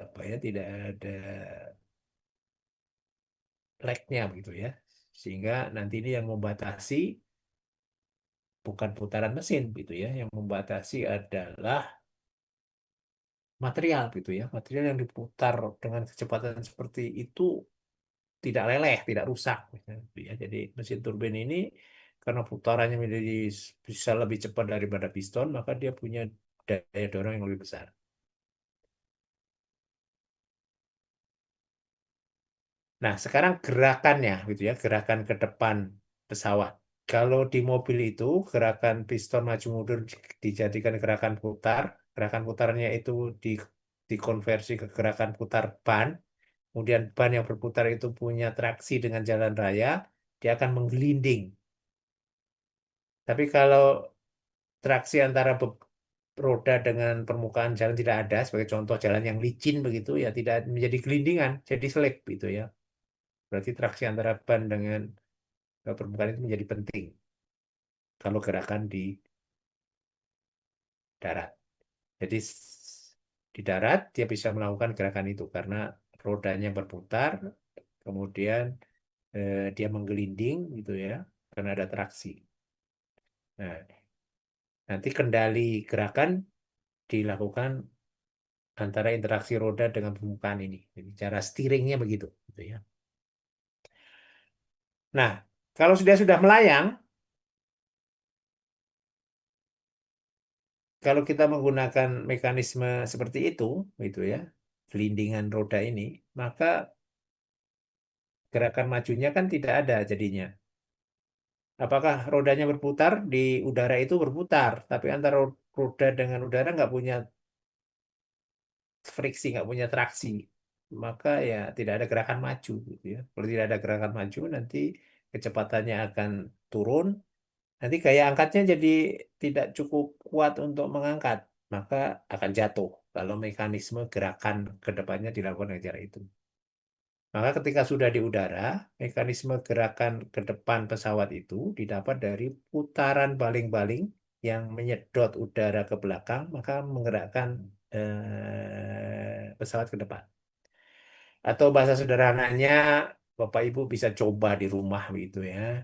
apa ya, tidak ada lag-nya begitu ya. Sehingga nanti ini yang membatasi bukan putaran mesin gitu ya. Yang membatasi adalah material gitu ya. Material yang diputar dengan kecepatan seperti itu tidak leleh, tidak rusak gitu ya. Jadi mesin turbin ini karena putarannya menjadi bisa lebih cepat daripada piston, maka dia punya daya dorong yang lebih besar. Nah, sekarang gerakannya gitu ya, gerakan ke depan pesawat. Kalau di mobil itu gerakan piston maju mundur dijadikan gerakan putar, gerakan putarnya itu di dikonversi ke gerakan putar ban. Kemudian ban yang berputar itu punya traksi dengan jalan raya, dia akan menggelinding. Tapi kalau traksi antara roda dengan permukaan jalan tidak ada, sebagai contoh jalan yang licin begitu, ya tidak menjadi gelindingan, jadi selip gitu ya. Berarti traksi antara ban dengan permukaan itu menjadi penting kalau gerakan di darat. Jadi di darat dia bisa melakukan gerakan itu karena rodanya berputar, kemudian dia menggelinding gitu ya, karena ada traksi. Nah, nanti kendali gerakan dilakukan antara interaksi roda dengan permukaan ini. Jadi cara steeringnya begitu, gitu ya. Nah, kalau sudah melayang, kalau kita menggunakan mekanisme seperti itu, gitu ya, gelindingan roda ini, maka gerakan majunya kan tidak ada jadinya. Apakah rodanya berputar? Di udara itu berputar, tapi antara roda dengan udara nggak punya friksi, nggak punya traksi. Maka ya tidak ada gerakan maju, gitu ya. Kalau tidak ada gerakan maju, nanti kecepatannya akan turun. Nanti gaya angkatnya jadi tidak cukup kuat untuk mengangkat, maka akan jatuh kalau mekanisme gerakan ke depannya dilakukan dengan cara itu. Maka ketika sudah di udara, mekanisme gerakan ke depan pesawat itu didapat dari putaran baling-baling yang menyedot udara ke belakang, maka menggerakkan pesawat ke depan. Atau bahasa sederhananya, Bapak Ibu bisa coba di rumah gitu ya.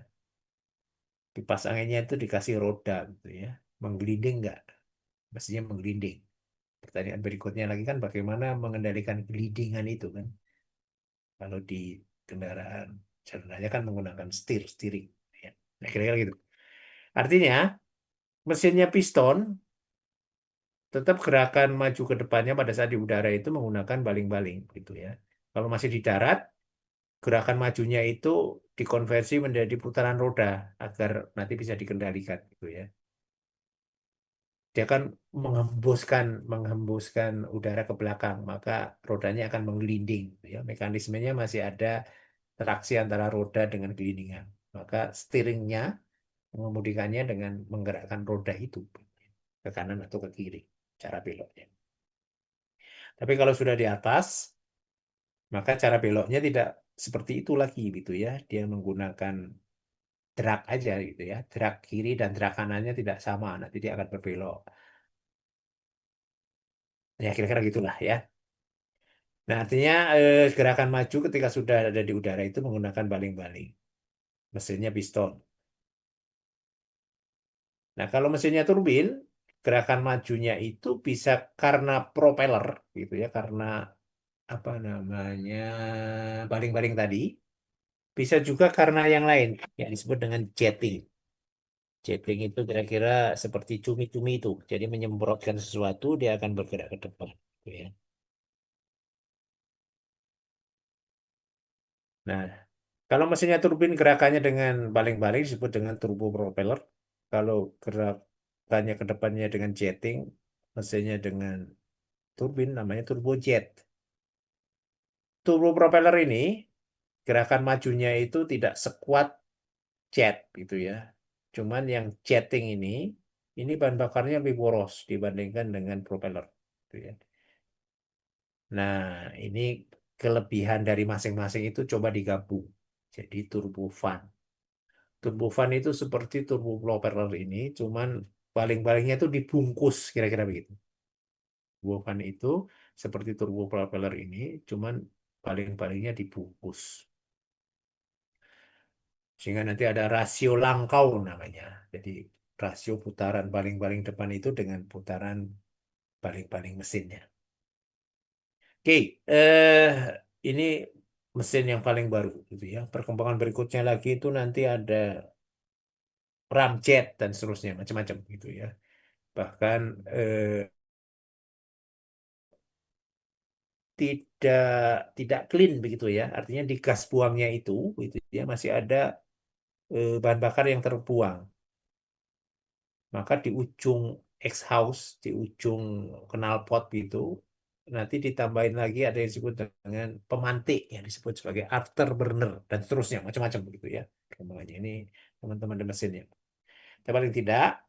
Kipas anginnya itu dikasih roda gitu ya. Menggelinding nggak? Mestinya menggelinding. Pertanyaan berikutnya lagi kan bagaimana mengendalikan gelindingan itu kan. Kalau di kendaraan jalan raya kan menggunakan steering. Ya. Nah, kira-kira gitu. Artinya mesinnya piston tetap gerakan maju ke depannya pada saat di udara itu menggunakan baling-baling gitu ya. Kalau masih di darat, gerakan majunya itu dikonversi menjadi putaran roda agar nanti bisa dikendalikan gitu ya. Dia kan menghembuskan udara ke belakang, maka rodanya akan menggelinding gitu ya. Mekanismenya masih ada traksi antara roda dengan gelindingan. Maka steeringnya mengemudikannya dengan menggerakkan roda itu ke kanan atau ke kiri, cara beloknya. Tapi kalau sudah di atas, maka cara beloknya tidak seperti itu lagi gitu ya. Dia menggunakan drag aja gitu ya. Drag kiri dan drag kanannya tidak sama, nanti dia akan berbelok. Ya kira-kira gitulah ya. Nah artinya gerakan maju ketika sudah ada di udara itu menggunakan baling-baling. Mesinnya piston. Nah kalau mesinnya turbin, gerakan majunya itu bisa karena propeller gitu ya, karena apa namanya baling-baling tadi. Bisa juga karena yang lain yang disebut dengan jetting. Jetting itu kira-kira seperti cumi-cumi itu. Jadi menyemprotkan sesuatu, dia akan bergerak ke depan. Gitu ya. Nah, kalau mesinnya turbin gerakannya dengan baling-baling disebut dengan turbo propeller. Kalau gerakannya ke depannya dengan jetting, mesinnya dengan turbin namanya turbojet. Turbo propeller ini gerakan majunya itu tidak sekuat jet gitu ya. Cuman yang jetting ini bahan bakarnya lebih boros dibandingkan dengan propeller. Gitu ya. Nah, ini kelebihan dari masing-masing itu coba digabung. Jadi turbofan. Turbofan itu seperti turbo propeller ini, cuman baling-balingnya itu dibungkus kira-kira begitu. Turbofan itu seperti turbo propeller ini, cuman baling-balingnya dibungkus. Sehingga nanti ada rasio langkau namanya. Jadi rasio putaran baling-baling depan itu dengan putaran baling-baling mesinnya. Oke, ini mesin yang paling baru gitu ya. Perkembangan berikutnya lagi itu nanti ada ramjet dan seterusnya macam-macam gitu ya. Bahkan tidak tidak clean begitu ya. Artinya di gas buangnya itu gitu ya masih ada bahan bakar yang terbuang. Maka di ujung exhaust, di ujung knalpot itu nanti ditambahin lagi ada yang disebut dengan pemantik yang disebut sebagai afterburner dan seterusnya macam-macam begitu ya. Perkembangannya ini teman-teman di mesinnya. Tapi paling tidak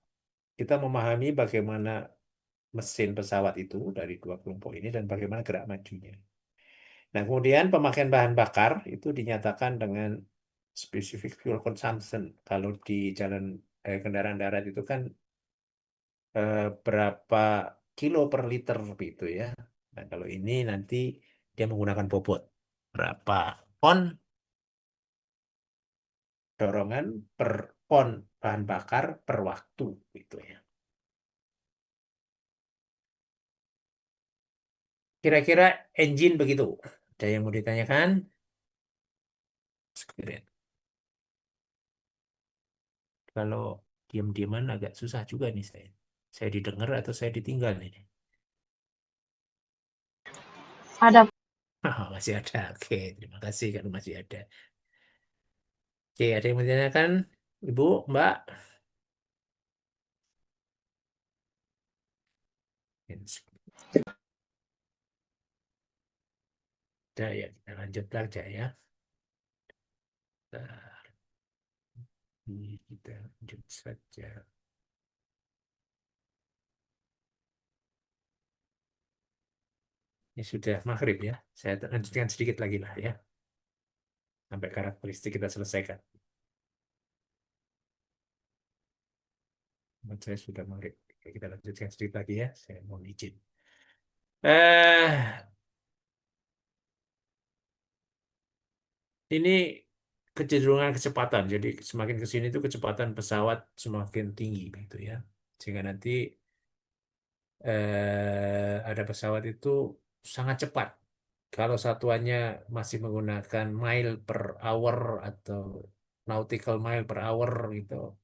kita memahami bagaimana mesin pesawat itu dari dua kelompok ini dan bagaimana gerak majunya. Nah, kemudian pemakaian bahan bakar itu dinyatakan dengan specific fuel consumption. Kalau di jalan kendaraan darat itu kan berapa kilo per liter gitu ya. Nah, kalau ini nanti dia menggunakan bobot. Berapa ton dorongan per ton bahan bakar per waktu gitu ya. Kira-kira engine begitu. Ada yang mau ditanyakan? Sekalian. Kalau diam-diaman agak susah juga nih saya. Saya didengar atau saya ditinggal nih? Ada. Oh, masih ada. Oke, terima kasih kalau masih ada. Oke, ada yang mau ditanyakan? Ibu, Mbak? Sudah ya, kita lanjut aja ya. Nah, kita lanjut saja. Ini sudah maghrib ya. Saya lanjutkan sedikit lagi lah ya. Sampai karakteristik kita selesaikan. Menurut saya sudah maghrib. Oke, kita lanjutkan sedikit lagi ya. Saya mohon izin. Eh, ini kecenderungan kecepatan. Jadi semakin ke sini itu kecepatan pesawat semakin tinggi gitu ya. Sehingga nanti ada pesawat itu sangat cepat. Kalau satuannya masih menggunakan mile per hour atau nautical mile per hour gitu,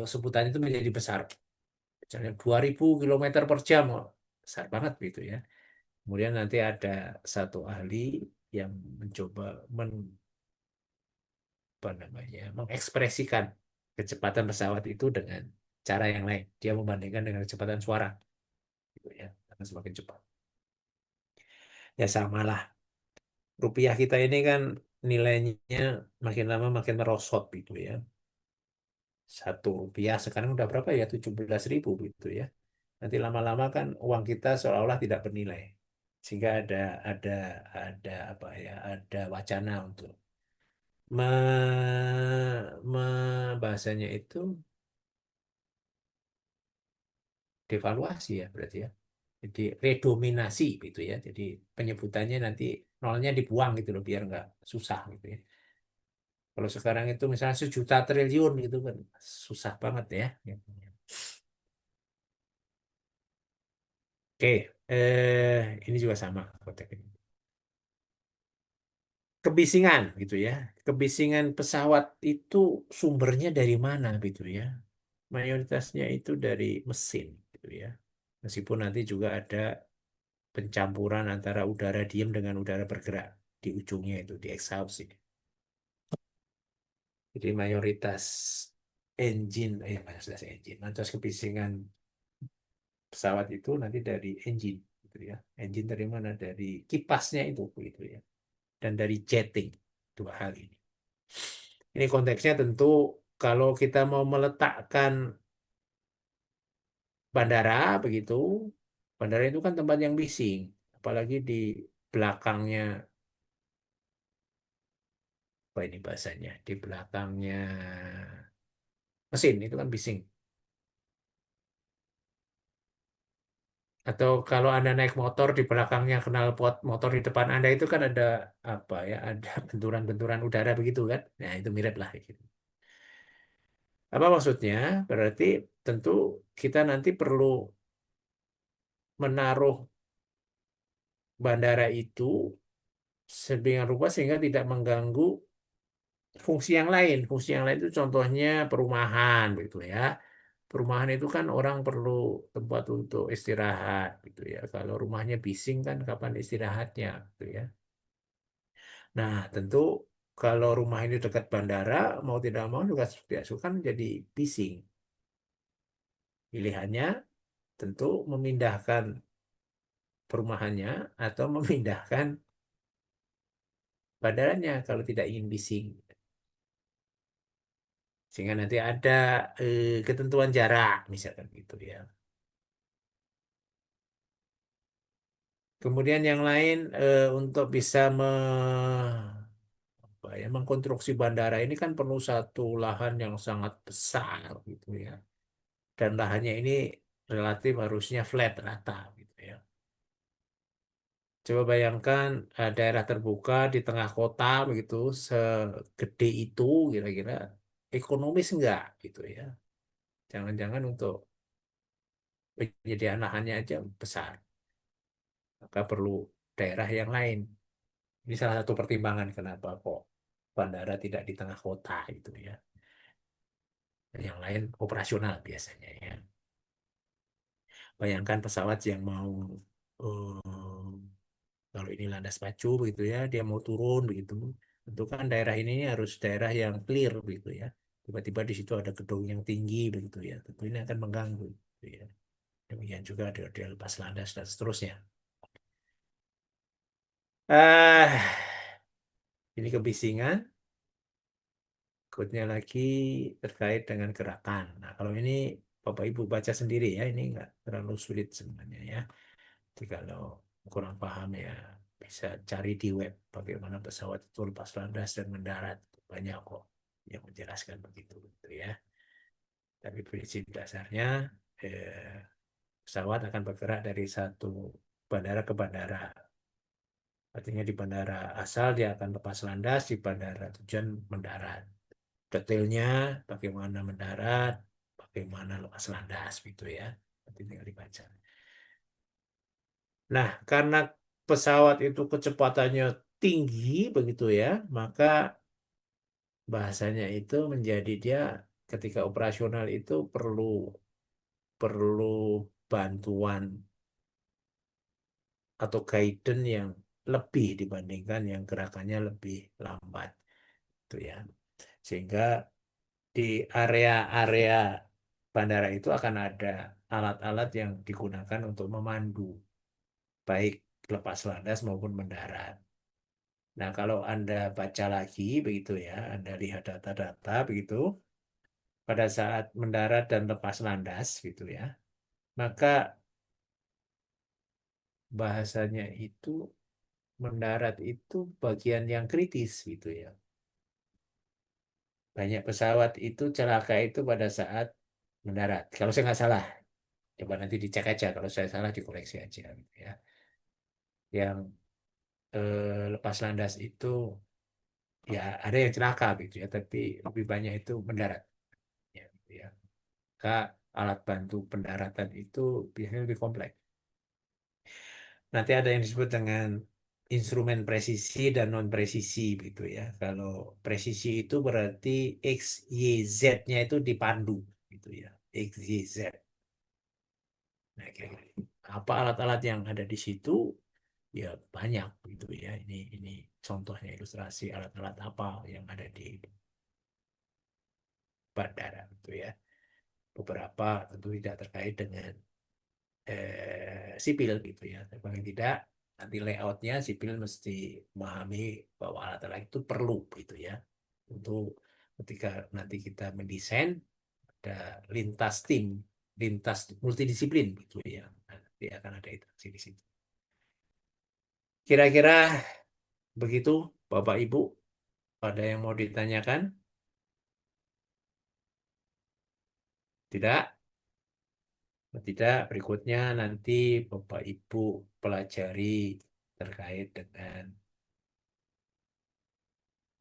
sebutan itu menjadi besar. Misalnya 2000 kilometer per jam, oh, besar banget gitu ya. Kemudian nanti ada satu ahli yang mencoba apa namanya, mengekspresikan kecepatan pesawat itu dengan cara yang lain. Dia membandingkan dengan kecepatan suara, gitu ya, karena semakin cepat. Ya samalah. Rupiah kita ini kan nilainya makin lama makin merosot gitu ya. Satu rupiah sekarang udah berapa ya? 17.000 gitu ya. Nanti lama-lama kan uang kita seolah-olah tidak bernilai. Sehingga ada apa ya? Ada wacana untuk bahasanya itu devaluasi ya berarti ya. Jadi redominasi gitu ya. Jadi penyebutannya nanti nolnya dibuang gitu loh biar nggak susah gitu ya. Kalau sekarang itu misalnya 1 juta triliun gitu kan susah banget ya. Oke, ini juga sama konteksnya. Kebisingan gitu ya. Kebisingan pesawat itu sumbernya dari mana gitu ya. Mayoritasnya itu dari mesin gitu ya. Meskipun nanti juga ada pencampuran antara udara diam dengan udara bergerak di ujungnya itu di exhaust ini. Jadi mayoritas engine, mayoritas kebisingan pesawat itu nanti dari engine gitu ya. Engine dari mana? Dari kipasnya itu gitu ya. Dan dari jetting, 2 hal ini. Ini konteksnya tentu kalau kita mau meletakkan bandara begitu, bandara itu kan tempat yang bising, apalagi di belakangnya, apa ini bahasanya, di belakangnya mesin itu kan bising. Atau kalau Anda naik motor di belakangnya knalpot motor di depan Anda itu kan ada apa ya, ada benturan-benturan udara begitu kan. Nah, itu mirip lah gitu. Apa maksudnya? Berarti tentu kita nanti perlu menaruh bandara itu sedemikian rupa sehingga tidak mengganggu fungsi yang lain. Fungsi yang lain itu contohnya perumahan gitu ya. Perumahan itu kan orang perlu tempat untuk istirahat gitu ya. Kalau rumahnya bising kan kapan istirahatnya gitu ya. Nah, tentu kalau rumah ini dekat bandara, mau tidak mau juga tidak suka menjadi bising. Pilihannya tentu memindahkan perumahannya atau memindahkan bandaranya kalau tidak ingin bising. Sehingga nanti ada ketentuan jarak, misalkan gitu ya. Kemudian yang lain untuk bisa mengkonstruksi bandara ini kan perlu satu lahan yang sangat besar gitu ya. Dan lahannya ini relatif harusnya flat rata gitu ya. Coba bayangkan daerah terbuka di tengah kota begitu segede itu kira-kira ekonomis enggak gitu ya. Jangan-jangan untuk penyediaan lahannya aja besar. Maka perlu daerah yang lain. Ini salah satu pertimbangan kenapa kok bandara tidak di tengah kota gitu ya. Yang lain operasional biasanya ya. Bayangkan pesawat yang mau kalau ini landas pacu begitu ya, dia mau turun begitu. Tentu kan daerah ini harus daerah yang clear begitu ya. Tiba-tiba di situ ada gedung yang tinggi begitu ya. Tentu ini akan mengganggu gitu ya. Demikian juga dia lepas landas dan seterusnya. Ini kebisingan. Berikutnya lagi terkait dengan gerakan. Nah, kalau ini Bapak Ibu baca sendiri ya, ini nggak terlalu sulit sebenarnya ya. Jadi kalau kurang paham ya bisa cari di web bagaimana pesawat itu lepas landas dan mendarat. Banyak kok yang menjelaskan begitu gitu ya. Tapi prinsip dasarnya eh, pesawat akan bergerak dari satu bandara ke bandara. Artinya di bandara asal dia akan lepas landas, di bandara tujuan mendarat. Detailnya bagaimana mendarat, bagaimana lepas landas gitu ya. Nanti tinggal dibaca. Nah, karena pesawat itu kecepatannya tinggi begitu ya, maka bahasanya itu menjadi dia ketika operasional itu perlu perlu bantuan atau guidance yang lebih dibandingkan yang gerakannya lebih lambat gitu ya. Sehingga di area-area bandara itu akan ada alat-alat yang digunakan untuk memandu, baik lepas landas maupun mendarat. Nah, kalau Anda baca lagi begitu ya, Anda lihat data-data begitu, pada saat mendarat dan lepas landas gitu ya, maka bahasanya itu mendarat itu bagian yang kritis gitu ya. Banyak pesawat itu celaka itu pada saat mendarat. Kalau saya nggak salah, coba nanti dicek aja. Kalau saya salah dikoreksi aja, gitu ya. Yang lepas landas itu ya ada yang celaka gitu ya, tapi lebih banyak itu mendarat. Ya, gitu ya. Maka alat bantu pendaratan itu biasanya lebih kompleks. Nanti ada yang disebut dengan instrumen presisi dan non presisi gitu ya. Kalau presisi itu berarti X, Y, Z-nya itu dipandu gitu ya. X, Y, Z. Nah, kira-kira apa alat-alat yang ada di situ? Ya banyak gitu ya. Ini contohnya ilustrasi alat-alat apa yang ada di bandara gitu ya. Beberapa tentu tidak terkait dengan sipil gitu ya. Tapi paling tidak nanti layoutnya sipil mesti memahami bahwa alat-alat itu perlu gitu ya. Untuk ketika nanti kita mendesain ada lintas tim, lintas multidisiplin gitu ya. Nanti akan ada interaksi di situ. Kira-kira begitu Bapak Ibu, ada yang mau ditanyakan? Tidak? Tidak, berikutnya nanti Bapak Ibu pelajari terkait dengan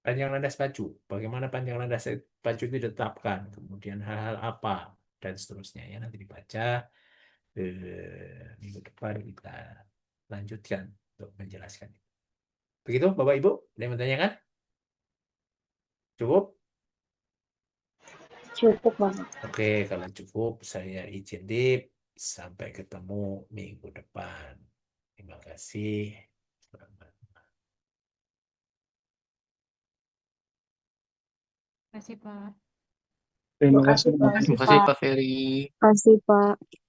panjang landas pacu. Bagaimana panjang landas pacu itu ditetapkan, kemudian hal-hal apa, dan seterusnya. Ya, nanti dibaca. Minggu depan kita lanjutkan untuk menjelaskan. Begitu, Bapak Ibu, ada yang menanyakan? Cukup? Cukup banget. Oke, kalau cukup, saya izin Dip. Sampai ketemu minggu depan. Terima kasih. Selamat. Terima kasih, Pak. Terima Terima kasih. kasih, Pak. Terima kasih Pak Ferry. Terima kasih, Pak.